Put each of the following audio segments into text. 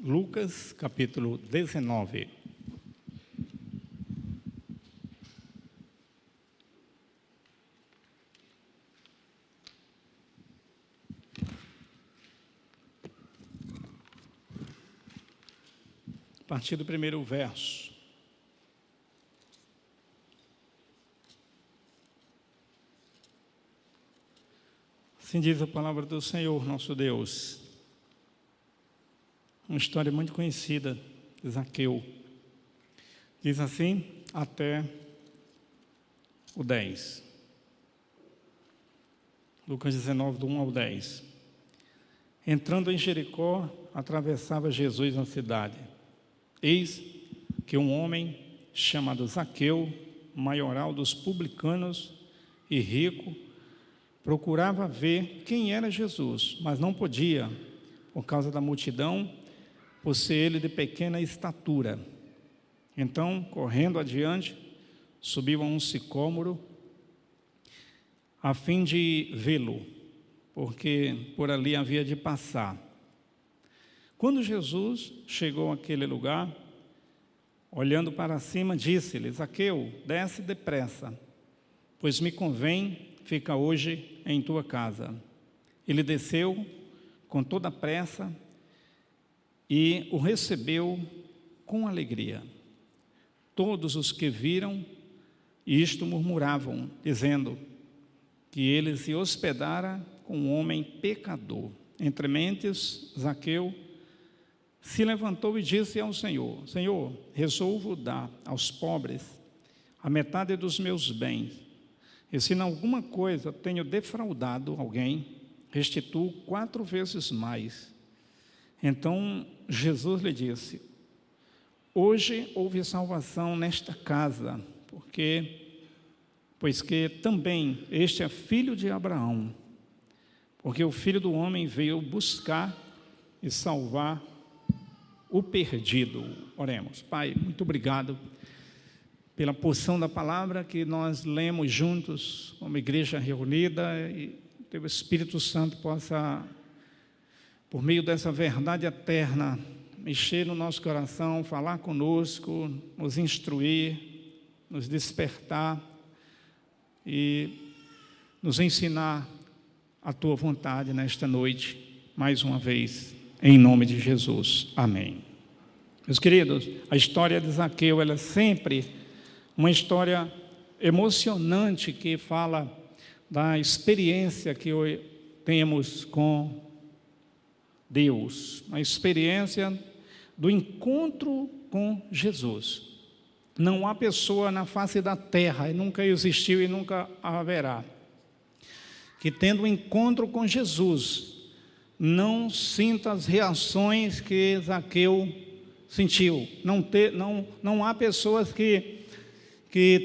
Lucas, capítulo 19. A partir do primeiro verso. Assim diz a palavra do Senhor, nosso Deus. Uma história muito conhecida de Zaqueu. Diz assim, até o 10. Lucas 19, do 1 ao 10. Entrando em Jericó, atravessava Jesus a cidade. Eis que um homem chamado Zaqueu, maioral dos publicanos e rico, procurava ver quem era Jesus, mas não podia, por causa da multidão, por ser ele de pequena estatura. Então, correndo adiante, subiu a um sicômoro, a fim de vê-lo, porque por ali havia de passar. Quando Jesus chegou àquele lugar, olhando para cima, disse-lhe: Zaqueu, desce depressa, pois me convém ficar hoje em tua casa. Ele desceu com toda a pressa e o recebeu com alegria. Todos os que viram isto murmuravam, dizendo que ele se hospedara com um homem pecador. Entre mentes, Zaqueu se levantou e disse ao Senhor: Senhor, resolvo dar aos pobres a metade dos meus bens. E se em alguma coisa tenho defraudado alguém, restituo 4 vezes mais. Então Jesus lhe disse: hoje houve salvação nesta casa, pois que também este é filho de Abraão, porque o Filho do Homem veio buscar e salvar o perdido. Oremos. Pai, muito obrigado pela porção da palavra que nós lemos juntos, como igreja reunida, e teu Espírito Santo possa, por meio dessa verdade eterna, mexer no nosso coração, falar conosco, nos instruir, nos despertar e nos ensinar a tua vontade nesta noite, mais uma vez, em nome de Jesus. Amém. Meus queridos, a história de Zaqueu, ela é sempre uma história emocionante que fala da experiência que temos com Deus, a experiência do encontro com Jesus. Não há pessoa na face da terra, e nunca existiu e nunca haverá, que tendo um encontro com Jesus, não sinta as reações que Zaqueu sentiu. Não há pessoas que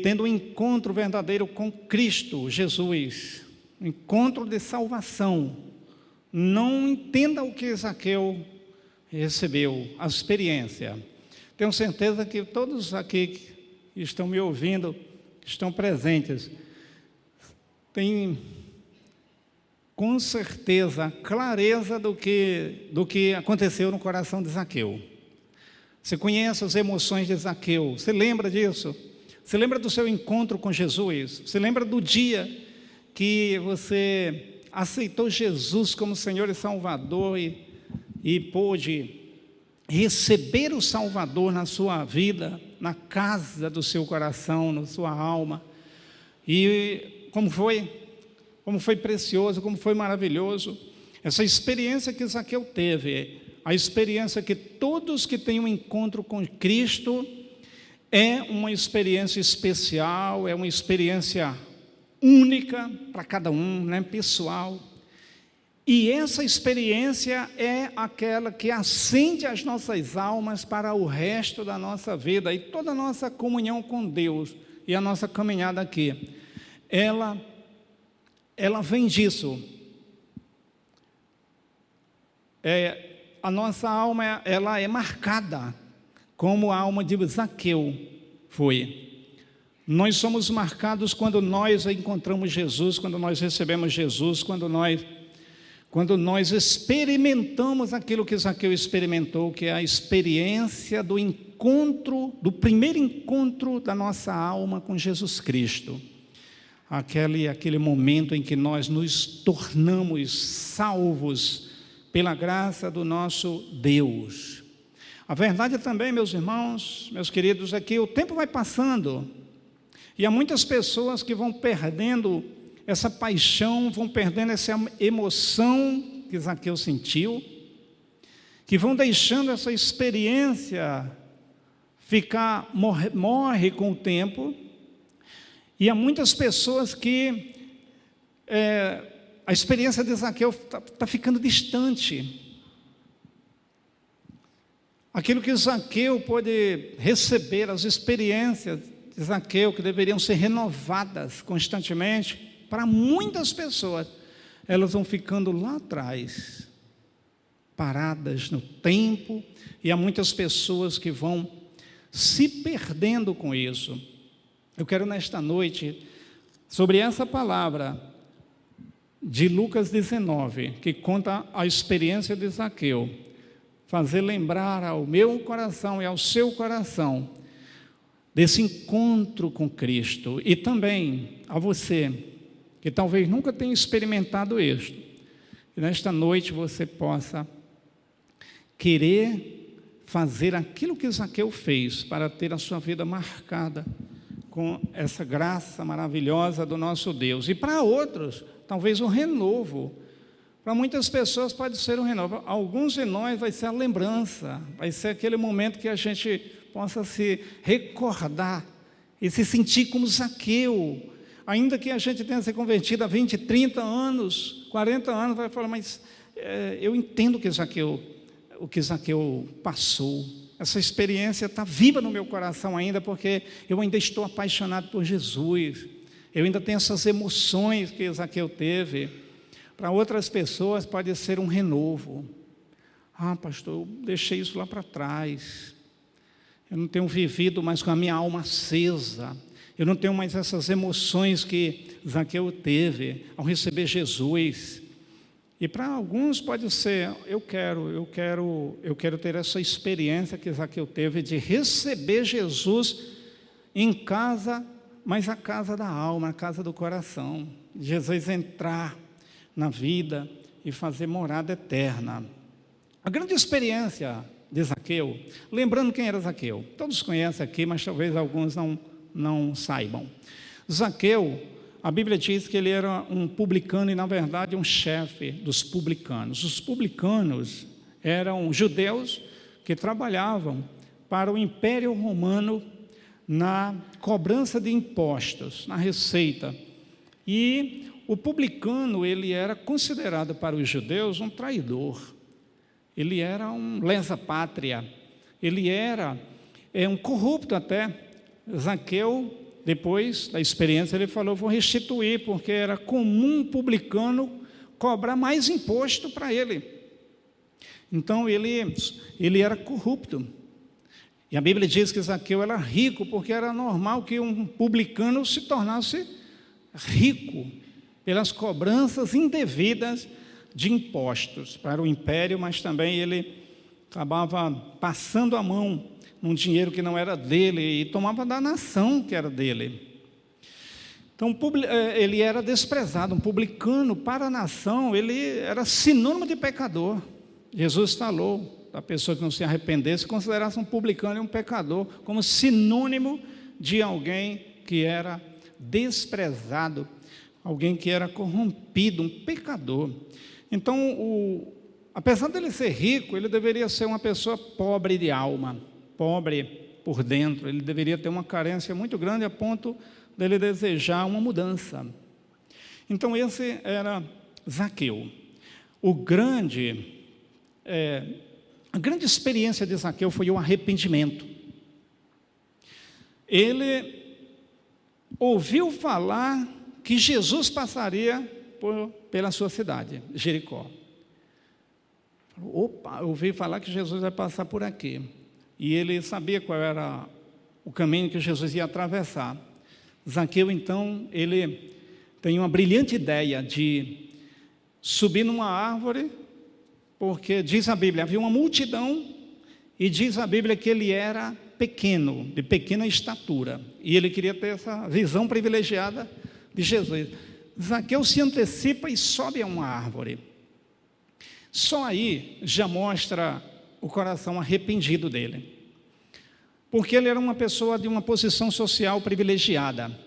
tendo um encontro verdadeiro com Cristo Jesus, um encontro de salvação, não entenda o que Zaqueu recebeu, a experiência. Tenho certeza que todos aqui que estão me ouvindo, que estão presentes, têm com certeza clareza do que aconteceu no coração de Zaqueu. Você conhece as emoções de Zaqueu, você lembra disso? Você lembra do seu encontro com Jesus? Você lembra do dia que você aceitou Jesus como Senhor e Salvador e pôde receber o Salvador na sua vida, na casa do seu coração, na sua alma? E como foi? Como foi precioso, como foi maravilhoso essa experiência que Zaqueu teve, a experiência que todos que têm um encontro com Cristo, é uma experiência especial, é uma experiência única para cada um, né, pessoal. E essa experiência é aquela que acende as nossas almas para o resto da nossa vida e toda a nossa comunhão com Deus e a nossa caminhada aqui. Ela vem disso. A nossa alma, ela é marcada como a alma de Zaqueu foi. Nós somos marcados quando nós encontramos Jesus, quando nós recebemos Jesus, quando quando nós experimentamos aquilo que Zaqueu experimentou, que é a experiência do encontro, do primeiro encontro da nossa alma com Jesus Cristo. Aquele momento em que nós nos tornamos salvos pela graça do nosso Deus. A verdade também, meus irmãos, meus queridos, é que o tempo vai passando e há muitas pessoas que vão perdendo essa paixão, vão perdendo essa emoção que Zaqueu sentiu, que vão deixando essa experiência morre com o tempo. E há muitas pessoas que a experiência de Zaqueu está ficando distante. Aquilo que Zaqueu pôde receber, as experiências de Zaqueu, que deveriam ser renovadas constantemente, para muitas pessoas, elas vão ficando lá atrás, paradas no tempo, e há muitas pessoas que vão se perdendo com isso. Eu quero nesta noite, sobre essa palavra de Lucas 19, que conta a experiência de Zaqueu, fazer lembrar ao meu coração e ao seu coração desse encontro com Cristo, e também a você, que talvez nunca tenha experimentado isso, e nesta noite você possa querer fazer aquilo que Zaqueu fez, para ter a sua vida marcada com essa graça maravilhosa do nosso Deus. E para outros, talvez um renovo. Para muitas pessoas pode ser um renovo. Alguns de nós vai ser a lembrança, vai ser aquele momento que a gente possa se recordar e se sentir como Zaqueu. Ainda que a gente tenha se convertido há 20, 30 anos, 40 anos, vai falar, mas eu entendo o que Zaqueu passou. Essa experiência está viva no meu coração ainda, porque eu ainda estou apaixonado por Jesus. Eu ainda tenho essas emoções que Zaqueu teve. Para outras pessoas pode ser um renovo. Ah, pastor, eu deixei isso lá para trás. Eu não tenho vivido mais com a minha alma acesa. Eu não tenho mais essas emoções que Zaqueu teve ao receber Jesus. E para alguns pode ser, eu quero ter essa experiência que Zaqueu teve de receber Jesus em casa, mas a casa da alma, a casa do coração. Jesus entrar na vida e fazer morada eterna. A grande experiência de Zaqueu, lembrando quem era Zaqueu, todos conhecem aqui, mas talvez alguns não saibam. Zaqueu, a Bíblia diz que ele era um publicano e, na verdade, um chefe dos publicanos. Os publicanos eram judeus que trabalhavam para o Império Romano na cobrança de impostos, na receita. E o publicano, ele era considerado para os judeus um traidor. Ele era um lesa-pátria. Ele era um corrupto até. Zaqueu, depois da experiência, ele falou, vou restituir, porque era comum um publicano cobrar mais imposto para ele. Então, ele era corrupto. E a Bíblia diz que Zaqueu era rico, porque era normal que um publicano se tornasse rico pelas cobranças indevidas de impostos para o império, mas também ele acabava passando a mão num dinheiro que não era dele e tomava da nação que era dele. Então, ele era desprezado, um publicano para a nação, ele era sinônimo de pecador. Jesus falou da pessoa que não se arrependesse, considerasse um publicano e um pecador, como sinônimo de alguém que era desprezado, alguém que era corrompido, um pecador. Então, apesar dele ser rico, ele deveria ser uma pessoa pobre de alma, pobre por dentro. Ele deveria ter uma carência muito grande a ponto dele desejar uma mudança. Então, esse era Zaqueu. A grande experiência de Zaqueu foi o arrependimento. Ele ouviu falar que Jesus passaria pela sua cidade, Jericó. Opa, eu ouvi falar que Jesus vai passar por aqui. E ele sabia qual era o caminho que Jesus ia atravessar. Zaqueu, então, ele tem uma brilhante ideia de subir numa árvore, porque diz a Bíblia, havia uma multidão, e diz a Bíblia que ele era pequeno, de pequena estatura, e ele queria ter essa visão privilegiada de Jesus. Zaqueu se antecipa e sobe a uma árvore. Só aí já mostra o coração arrependido dele, porque ele era uma pessoa de uma posição social privilegiada,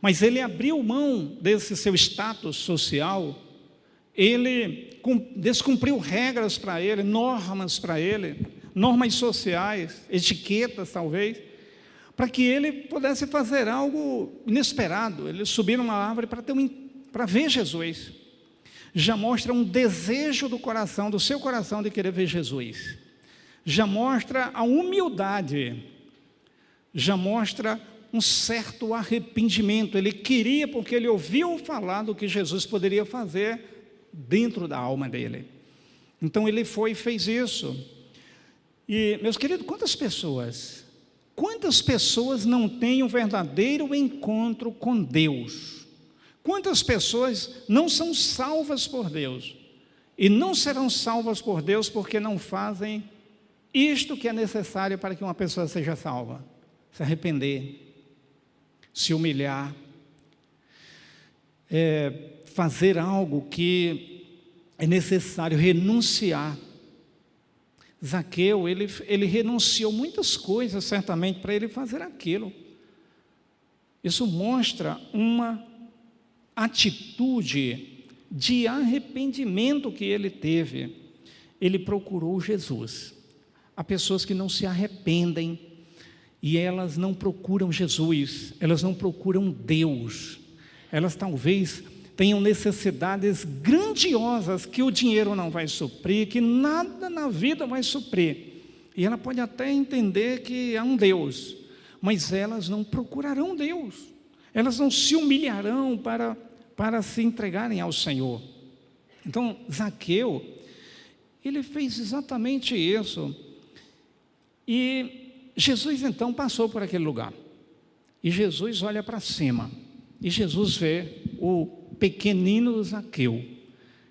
mas ele abriu mão desse seu status social, ele descumpriu regras para ele, normas para ele, normas sociais, etiquetas talvez, para que ele pudesse fazer algo inesperado. Ele subiu numa árvore para ver Jesus. Já mostra um desejo do coração, do seu coração, de querer ver Jesus. Já mostra a humildade, já mostra um certo arrependimento. Ele queria, porque ele ouviu falar do que Jesus poderia fazer dentro da alma dele. Então ele foi e fez isso. E, meus queridos, quantas pessoas não têm um verdadeiro encontro com Deus? Quantas pessoas não são salvas por Deus? E não serão salvas por Deus porque não fazem isto que é necessário para que uma pessoa seja salva: se arrepender, se humilhar, fazer algo que é necessário, renunciar. Zaqueu, ele renunciou muitas coisas, certamente, para ele fazer aquilo. Isso mostra uma atitude de arrependimento que ele teve. Ele procurou Jesus. Há pessoas que não se arrependem e elas não procuram Jesus, elas não procuram Deus. Elas talvez tenham necessidades grandiosas que o dinheiro não vai suprir, que nada na vida vai suprir. E ela pode até entender que há um Deus, mas elas não procurarão Deus. Elas não se humilharão para se entregarem ao Senhor. Então, Zaqueu, ele fez exatamente isso. E Jesus então passou por aquele lugar. E Jesus olha para cima. E Jesus vê o pequenino Zaqueu.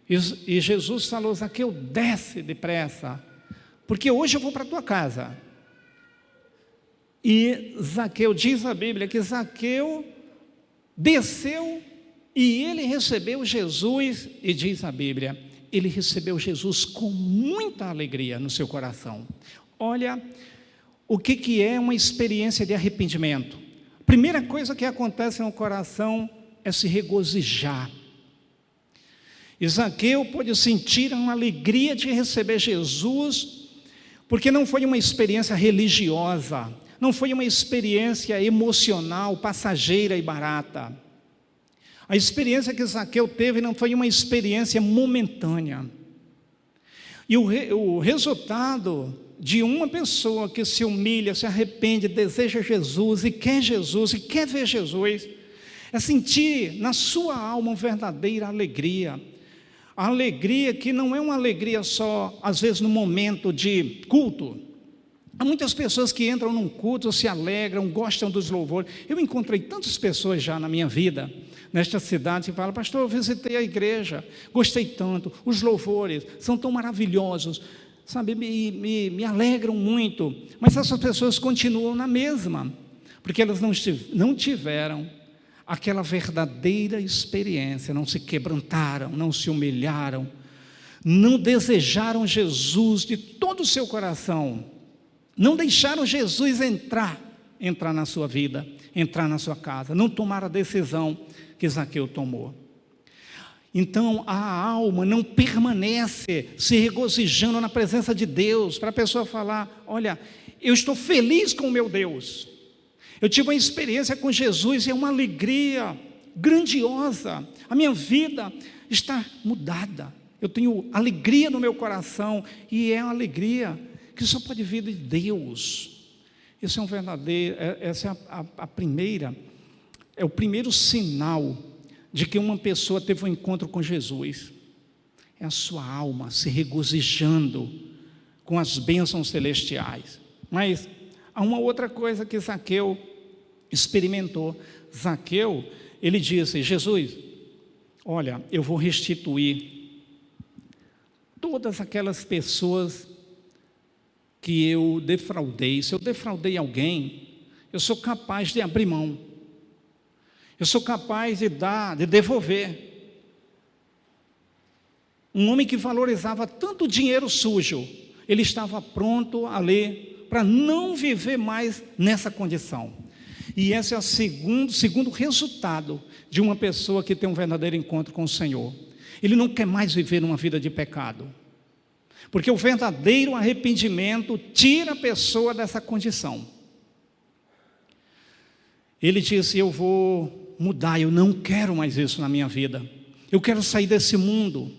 E Jesus falou: Zaqueu, desce depressa, porque hoje eu vou para a tua casa. E Zaqueu, diz a Bíblia que Zaqueu desceu e ele recebeu Jesus. E diz a Bíblia, ele recebeu Jesus com muita alegria no seu coração. Olha o que é uma experiência de arrependimento. Primeira coisa que acontece no coração é se regozijar. E Zaqueu pôde sentir uma alegria de receber Jesus, porque não foi uma experiência religiosa, não foi uma experiência emocional, passageira e barata. A experiência que Zaqueu teve não foi uma experiência momentânea. E o resultado de uma pessoa que se humilha, se arrepende, deseja Jesus e quer ver Jesus, é sentir na sua alma uma verdadeira alegria. A alegria que não é uma alegria só, às vezes, no momento de culto. Há muitas pessoas que entram num culto, se alegram, gostam dos louvores. Eu encontrei tantas pessoas já na minha vida, nesta cidade, que falam: pastor, eu visitei a igreja, gostei tanto, os louvores são tão maravilhosos, sabe, me alegram muito. Mas essas pessoas continuam na mesma, porque elas não tiveram aquela verdadeira experiência, não se quebrantaram, não se humilharam, não desejaram Jesus de todo o seu coração, não deixaram Jesus entrar na sua vida, entrar na sua casa, não tomaram a decisão que Zaqueu tomou. Então a alma não permanece se regozijando na presença de Deus, para a pessoa falar: olha, eu estou feliz com o meu Deus, eu tive uma experiência com Jesus e é uma alegria grandiosa, a minha vida está mudada, eu tenho alegria no meu coração, e é uma alegria que só pode vir de Deus. Esse é um verdadeiro, essa é é o primeiro sinal de que uma pessoa teve um encontro com Jesus. É a sua alma se regozijando com as bênçãos celestiais. Mas há uma outra coisa que Zaqueu experimentou. Zaqueu, ele disse: Jesus, olha, eu vou restituir todas aquelas pessoas que eu defraudei. Se eu defraudei alguém, eu sou capaz de abrir mão. Eu sou capaz de devolver. Um homem que valorizava tanto dinheiro sujo, ele estava pronto ali para não viver mais nessa condição. E esse é o segundo resultado de uma pessoa que tem um verdadeiro encontro com o Senhor. Ele não quer mais viver uma vida de pecado, porque o verdadeiro arrependimento tira a pessoa dessa condição. Ele disse: eu vou mudar, eu não quero mais isso na minha vida, eu quero sair desse mundo.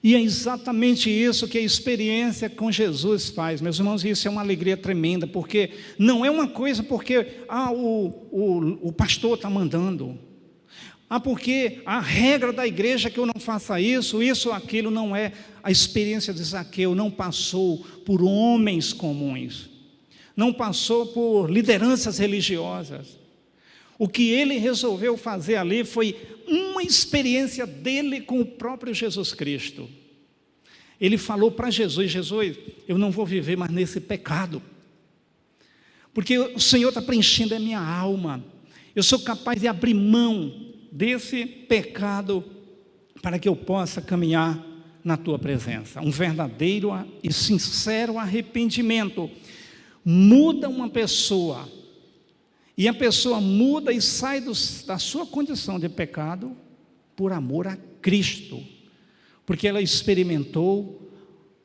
E é exatamente isso que a experiência com Jesus faz, meus irmãos. Isso é uma alegria tremenda, porque não é uma coisa porque o pastor está mandando, porque a regra da igreja é que eu não faça isso ou aquilo. Não é. A experiência de Zaqueu não passou por homens comuns, não passou por lideranças religiosas. O que ele resolveu fazer ali foi uma experiência dele com o próprio Jesus Cristo. Ele falou para Jesus: Jesus, eu não vou viver mais nesse pecado, porque o Senhor está preenchendo a minha alma. Eu sou capaz de abrir mão desse pecado para que eu possa caminhar na tua presença. Um verdadeiro e sincero arrependimento muda uma pessoa, e a pessoa muda e sai da sua condição de pecado por amor a Cristo, porque ela experimentou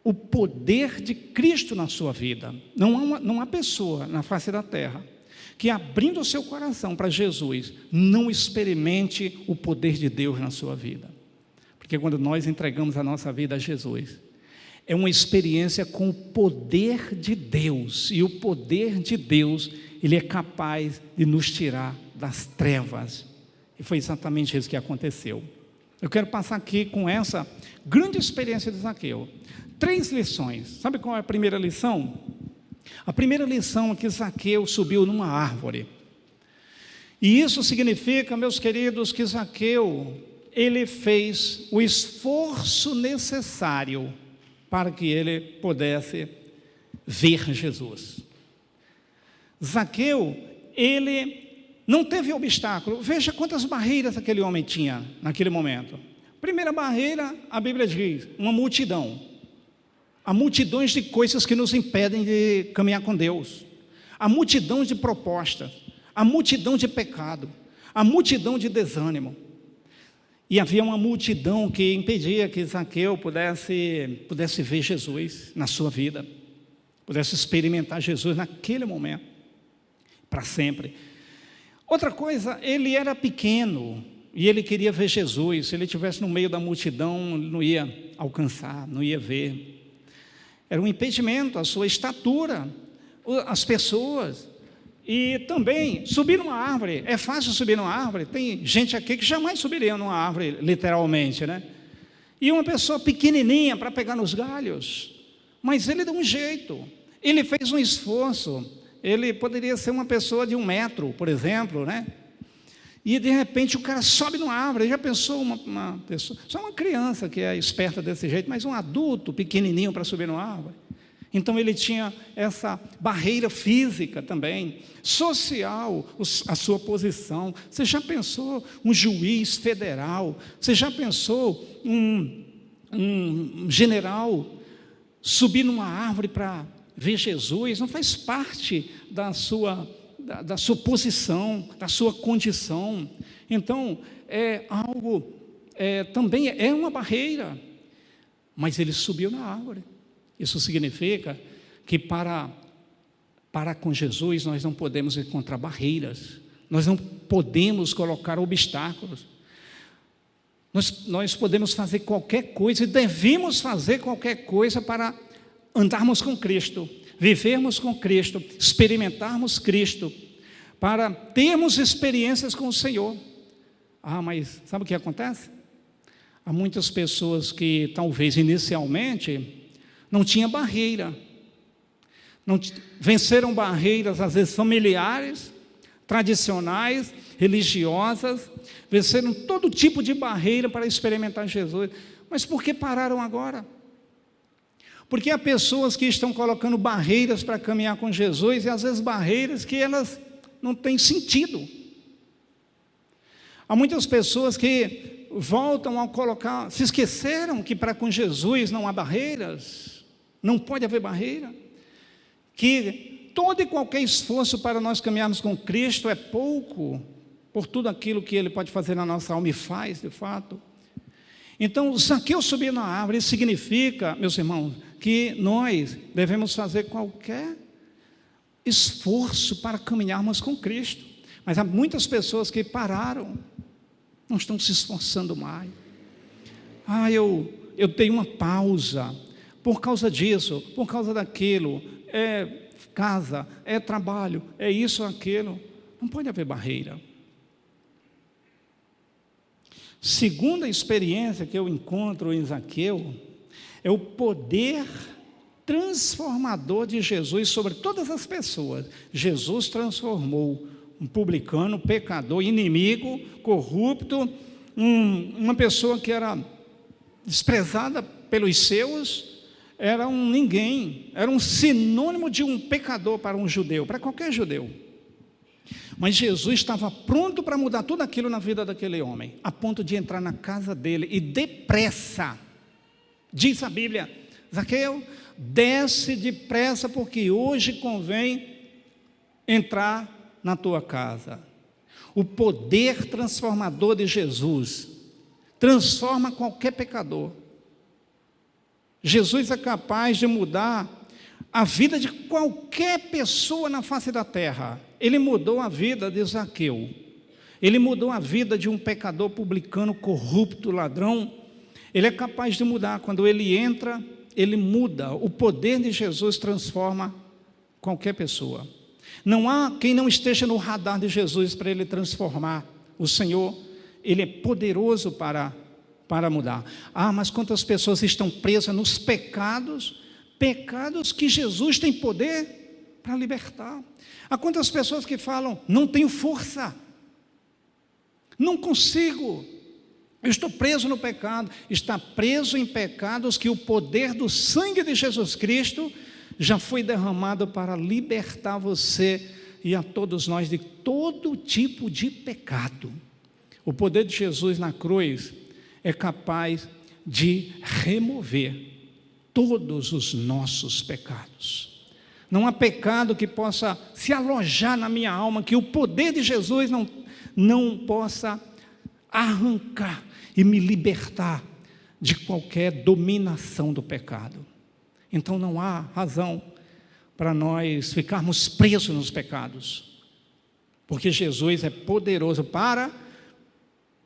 o poder de Cristo na sua vida. Não há pessoa na face da terra que, abrindo o seu coração para Jesus, não experimente o poder de Deus na sua vida. Porque quando nós entregamos a nossa vida a Jesus, é uma experiência com o poder de Deus, e o poder de Deus, ele é capaz de nos tirar das trevas, e foi exatamente isso que aconteceu. Eu quero passar aqui com essa grande experiência de Zaqueu 3 lições. Sabe qual é a primeira lição? A primeira lição é que Zaqueu subiu numa árvore, e isso significa, meus queridos, que Zaqueu, ele fez o esforço necessário para que ele pudesse ver Jesus. Zaqueu, ele não teve obstáculo. Veja quantas barreiras aquele homem tinha naquele momento. Primeira barreira, a Bíblia diz, uma multidão. Há multidões de coisas que nos impedem de caminhar com Deus. Há multidão de propostas, há multidão de pecado, há multidão de desânimo. E havia uma multidão que impedia que Zaqueu pudesse ver Jesus na sua vida, pudesse experimentar Jesus naquele momento, para sempre. Outra coisa, ele era pequeno e ele queria ver Jesus. Se ele estivesse no meio da multidão, ele não ia alcançar, não ia ver. Era um impedimento, a sua estatura, as pessoas. E também, subir numa árvore, é fácil subir numa árvore. Tem gente aqui que jamais subiria numa árvore, literalmente, né? E uma pessoa pequenininha para pegar nos galhos, mas ele deu um jeito, ele fez um esforço. Ele poderia ser uma pessoa de 1 metro, por exemplo, né? E de repente o cara sobe numa árvore. Já pensou uma pessoa, só uma criança que é esperta desse jeito, mas um adulto pequenininho para subir numa árvore? Então ele tinha essa barreira física também, social, a sua posição. Você já pensou um juiz federal? Você já pensou um general subir numa árvore para ver Jesus? Não faz parte da sua posição, da sua condição. Então é algo, também é uma barreira, mas ele subiu na árvore. Isso significa que para com Jesus nós não podemos encontrar barreiras, nós não podemos colocar obstáculos. Nós podemos fazer qualquer coisa e devemos fazer qualquer coisa para andarmos com Cristo, vivermos com Cristo, experimentarmos Cristo, para termos experiências com o Senhor. Mas sabe o que acontece? Há muitas pessoas que talvez inicialmente não tinha barreira, venceram barreiras às vezes familiares, tradicionais, religiosas, venceram todo tipo de barreira para experimentar Jesus. Mas por que pararam agora? Porque há pessoas que estão colocando barreiras para caminhar com Jesus, e às vezes barreiras que elas não têm sentido. Há muitas pessoas que voltam a colocar, se esqueceram que para com Jesus não há barreiras, não pode haver barreira, que todo e qualquer esforço para nós caminharmos com Cristo é pouco, por tudo aquilo que Ele pode fazer na nossa alma e faz, de fato. Então, Zaqueu subir na árvore significa, meus irmãos, que nós devemos fazer qualquer esforço para caminharmos com Cristo. Mas há muitas pessoas que pararam, não estão se esforçando mais. Eu tenho uma pausa, por causa disso, por causa daquilo, é casa, é trabalho, é isso ou aquilo. Não pode haver barreira. Segunda experiência que eu encontro em Zaqueu é o poder transformador de Jesus sobre todas as pessoas. Jesus transformou um publicano, pecador, inimigo, corrupto, uma pessoa que era desprezada pelos seus, era um ninguém, era um sinônimo de um pecador para um judeu, para qualquer judeu. Mas Jesus estava pronto para mudar tudo aquilo na vida daquele homem, a ponto de entrar na casa dele e depressa, diz a Bíblia, Zaqueu, desce depressa, porque hoje convém entrar na tua casa. O poder transformador de Jesus transforma qualquer pecador. Jesus é capaz de mudar a vida de qualquer pessoa na face da terra. Ele mudou a vida de Zaqueu. Ele mudou a vida de um pecador publicano, corrupto, ladrão. Ele é capaz de mudar. Quando ele entra, ele muda. O poder de Jesus transforma qualquer pessoa. Não há quem não esteja no radar de Jesus para ele transformar. O Senhor, Ele é poderoso para mudar. Mas quantas pessoas estão presas nos pecados que Jesus tem poder para libertar. Há quantas pessoas que falam, não tenho força, não consigo, eu estou preso no pecado. Está preso em pecados que o poder do sangue de Jesus Cristo já foi derramado para libertar você e a todos nós de todo tipo de pecado. O poder de Jesus na cruz é capaz de remover todos os nossos pecados. Não há pecado que possa se alojar na minha alma, que o poder de Jesus não possa arrancar e me libertar de qualquer dominação do pecado. Então não há razão para nós ficarmos presos nos pecados, porque Jesus é poderoso para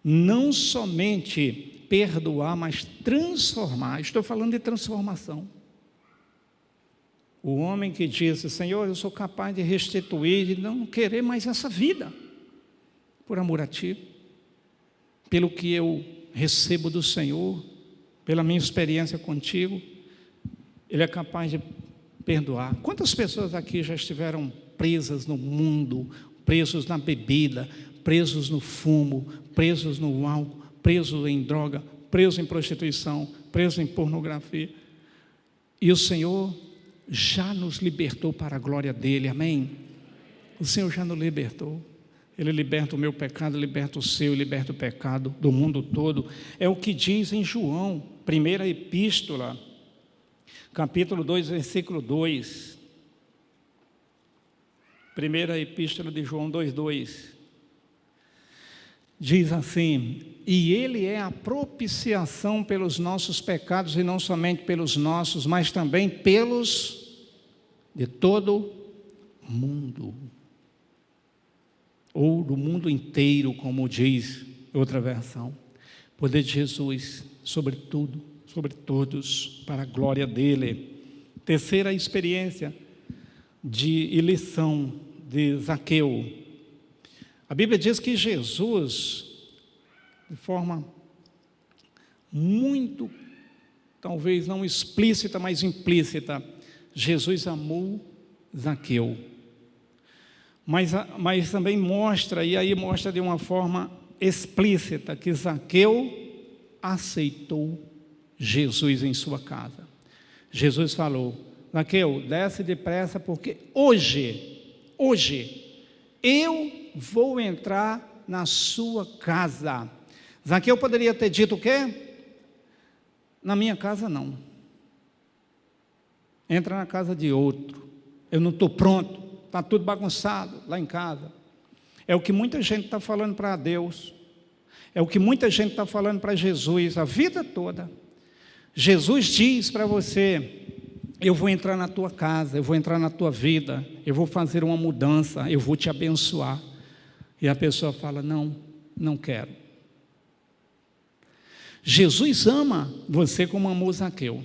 não somente perdoar, mas transformar. Estou falando de transformação. O homem que disse, Senhor, eu sou capaz de restituir, de não querer mais essa vida, por amor a Ti, pelo que eu recebo do Senhor, pela minha experiência contigo, Ele é capaz de perdoar. Quantas pessoas aqui já estiveram presas no mundo, presos na bebida, presos no fumo, presos no álcool, presos em droga, presos em prostituição, presos em pornografia, e o Senhor já nos libertou para a glória dEle, amém? O Senhor já nos libertou. Ele liberta o meu pecado, liberta o seu, liberta o pecado do mundo todo. É o que diz em João, primeira epístola, capítulo 2, versículo 2. Primeira epístola de João 2:2. Diz assim, e Ele é a propiciação pelos nossos pecados, e não somente pelos nossos, mas também pelos de todo mundo, ou do mundo inteiro, como diz outra versão. Poder de Jesus sobre tudo, sobre todos, para a glória dEle. Terceira experiência e lição de Zaqueu. A Bíblia diz que Jesus, de forma muito, talvez não explícita, mas implícita, Jesus amou Zaqueu. Mas também mostra, e aí mostra de uma forma explícita, que Zaqueu aceitou Jesus em sua casa. Jesus falou: Zaqueu, desce depressa, porque hoje, eu vou entrar na sua casa. Zaqueu poderia ter dito o quê? Na minha casa não. Entra na casa de outro. Eu não estou pronto, está tudo bagunçado lá em casa. É o que muita gente está falando para Deus. É o que muita gente está falando para Jesus a vida toda. Jesus diz para você: eu vou entrar na tua casa, eu vou entrar na tua vida, eu vou fazer uma mudança, eu vou te abençoar. E a pessoa fala: não, não quero. Jesus ama você como amou Zaqueu.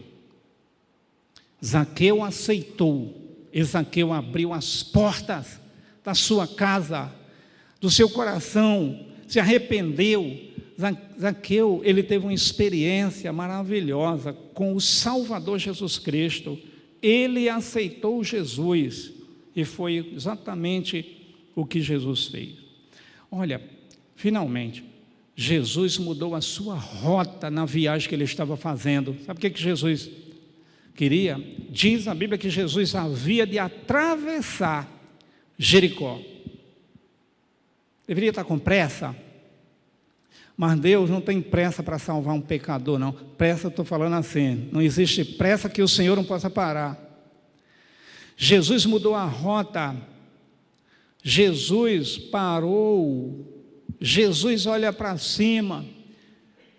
Zaqueu aceitou, e Zaqueu abriu as portas da sua casa, do seu coração, se arrependeu. Zaqueu, ele teve uma experiência maravilhosa com o Salvador Jesus Cristo. Ele aceitou Jesus, e foi exatamente o que Jesus fez. Olha, finalmente, Jesus mudou a sua rota na viagem que ele estava fazendo. Sabe o que Jesus queria? Diz a Bíblia que Jesus havia de atravessar Jericó. Deveria estar com pressa, mas Deus não tem pressa para salvar um pecador, não. Pressa, estou falando assim, não existe pressa que o Senhor não possa parar. Jesus mudou a rota, Jesus parou, Jesus olha para cima,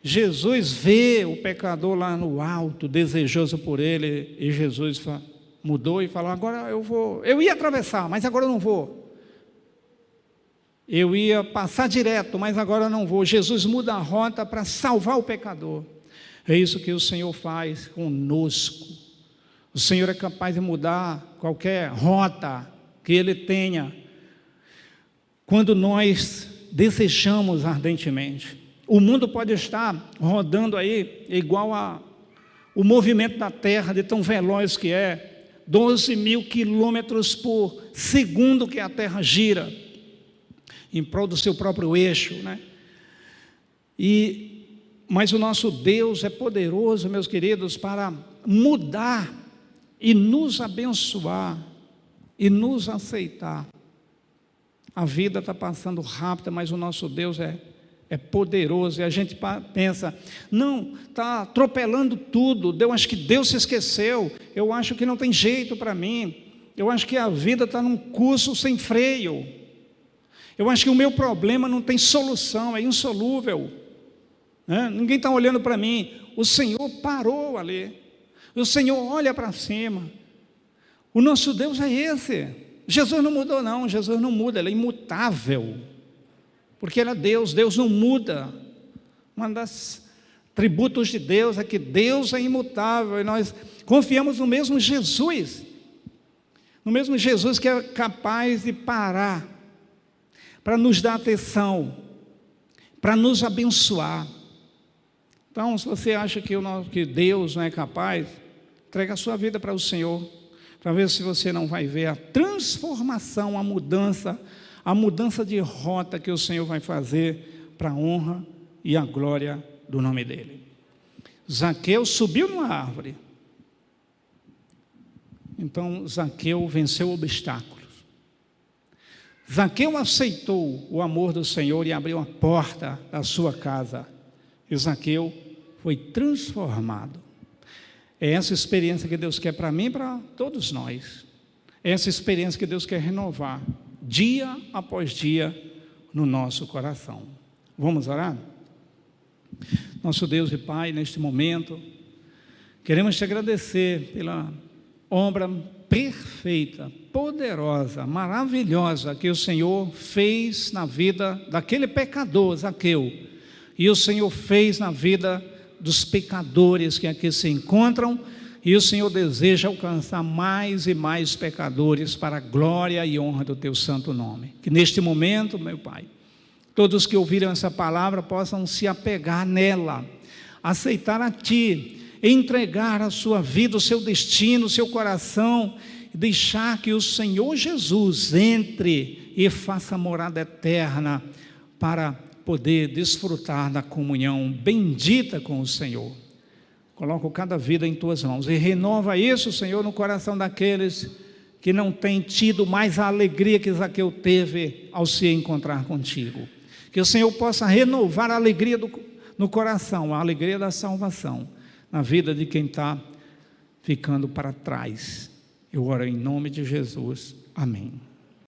Jesus vê o pecador lá no alto, desejoso por ele, e Jesus mudou e falou: agora eu ia atravessar, mas agora eu não vou. Eu ia passar direto, mas agora não vou. Jesus muda a rota para salvar o pecador. É isso que o Senhor faz conosco. O Senhor é capaz de mudar qualquer rota que Ele tenha, quando nós desejamos ardentemente. O mundo pode estar rodando aí igual o movimento da terra, de tão veloz que é, 12 mil quilômetros por segundo que a terra gira, em prol do seu próprio eixo, né? Mas o nosso Deus é poderoso, meus queridos, para mudar e nos abençoar e nos aceitar. A vida está passando rápida, mas o nosso Deus é poderoso, e a gente pensa: não, está atropelando tudo, eu acho que Deus se esqueceu, eu acho que não tem jeito para mim, eu acho que a vida está num curso sem freio, eu acho que o meu problema não tem solução, é insolúvel, né? Ninguém está olhando para mim. O Senhor parou ali, o Senhor olha para cima. O nosso Deus é esse. Jesus não mudou, não. Jesus não muda, Ele é imutável, porque Ele é Deus. Deus não muda. Uma das atributos de Deus é que Deus é imutável, e nós confiamos no mesmo Jesus, que é capaz de parar para nos dar atenção, para nos abençoar. Então, se você acha que Deus não é capaz, entrega a sua vida para o Senhor, para ver se você não vai ver a transformação, a mudança de rota que o Senhor vai fazer para a honra e a glória do nome dEle. Zaqueu subiu numa árvore. Então, Zaqueu venceu obstáculos. Zaqueu aceitou o amor do Senhor e abriu a porta da sua casa. E Zaqueu foi transformado. É essa experiência que Deus quer para mim e para todos nós. É essa experiência que Deus quer renovar, dia após dia, no nosso coração. Vamos orar? Nosso Deus e Pai, neste momento, queremos te agradecer pela obra perfeita, poderosa, maravilhosa que o Senhor fez na vida daquele pecador, Zaqueu, e o Senhor fez na vida dos pecadores que aqui se encontram, e o Senhor deseja alcançar mais e mais pecadores para a glória e honra do teu santo nome. Que neste momento, meu Pai, todos que ouviram essa palavra possam se apegar nela, aceitar a Ti, entregar a sua vida, o seu destino, o seu coração, e deixar que o Senhor Jesus entre e faça morada eterna para poder desfrutar da comunhão bendita com o Senhor. Coloco cada vida em tuas mãos e renova isso, Senhor, no coração daqueles que não têm tido mais a alegria que Zaqueu teve ao se encontrar contigo. Que o Senhor possa renovar a alegria no coração, a alegria da salvação, na vida de quem está ficando para trás. Eu oro em nome de Jesus. Amém.